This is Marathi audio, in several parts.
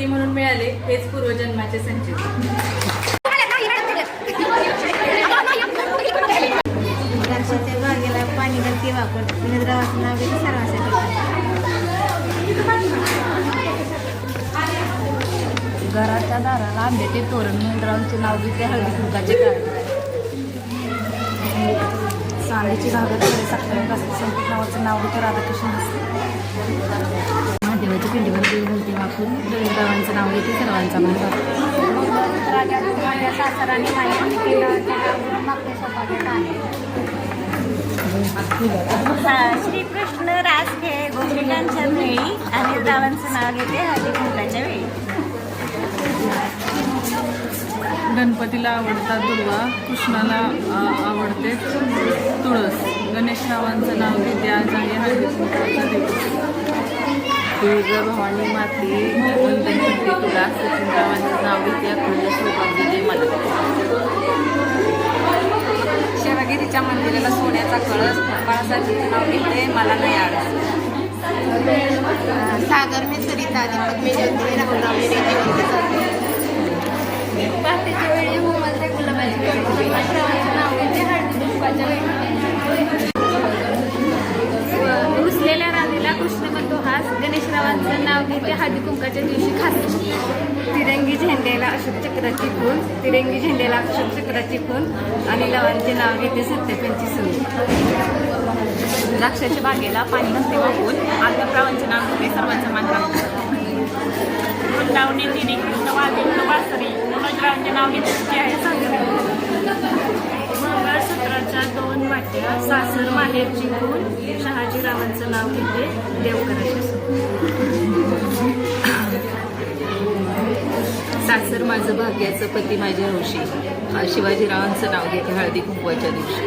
पती म्हणून मिळाले हेच पूर्वजन्माचे संचित. द्राक्षाच्या बागेला पाणी नक्की वापर निद्रावाचं नाव घेते सर्वांसाठी. घराच्या दाराला आंब्याचे तोरण मुंडरांचे नाव घेते हळदी कुंकाचे कारण. चांदीची घागर थोडे साखर संकेत नावाचं नाव घेते राधाकृष्ण. महादेवाच्या पिंडीवर देव घालते वापरून दळीरावांचं नाव घेते सर्वांचा मान. सासराने श्रीकृष्ण रास खेळ गोपिकांच्या वेळी आणि रावांचं नाव घेते हळदी कुंकाच्या वेळी. गणपतीला आवडतात दुर्वा, कृष्णाला आवडते तुळस. गणेशरावांचं नाव घेते आज आहे हळदी कुंकवाचा दिवस. तुळजाभवानी माते वंदन करते तुला. सचिनरावांचं नाव घेते अखंड सौभाग्य मला. शिवगिरीच्या मंदिराला सोन्याचा कळस. बाळासाहेबांचं नाव घेते मला नाही आळस. सागर मी सरिता दीपक मी ज्योती राहुल पहाटेच्या वेळी होमाच्या गुलाबाची रावांचं नाव घेते हळदी कुंकवाच्या वेळी. घुसलेल्या राधेला कृष्ण म्हणतो हास. गणेशरावांचं नाव घेते हळदी कुंकाच्या दिवशी खास. तिरंगी झेंड्याला अशोक चक्राची खून. तिरंगी झेंड्याला अशोक चक्राची खून आणि लवांचे नाव घेते सत्यपेंची सून. द्राक्षाच्या बागेला पाणी नसते वाहून आद्यप्रावांचे नाव घेते सर्वांचा मान राखतो. वृंदावने तिने कृष्ण वादिंद्र वासरे मनोजरावांचे नाव घेते आहे सागर. मंगळसूत्राच्या 2 वाट्या सासर माहेरची खून. शहाजीरावांचं नाव घेते देवकराची सून. सासर माझं भाग्याचं पती माझ्या हौशी. शिवाजीरावांचं नाव घेते हळदी कुंकवाच्या दिवशी.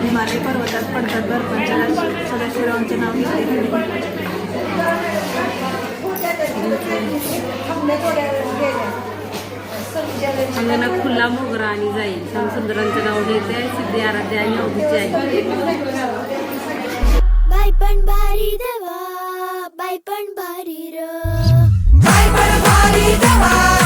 हिमालय पर्वतात पडतात बर्फांच्या राशी. सदाशिवरावांचे नाव घेते हळदी कुंकवाच्या. अंगणात खुल्ला मोगरा आणि जाईल. श्यामसुंदरांचं नाव घेते सिद्धी आराध्या आणि अवधीची आई. बाय पण भारी देवा, बाय पण भारी र, बाय पण भारी देवा.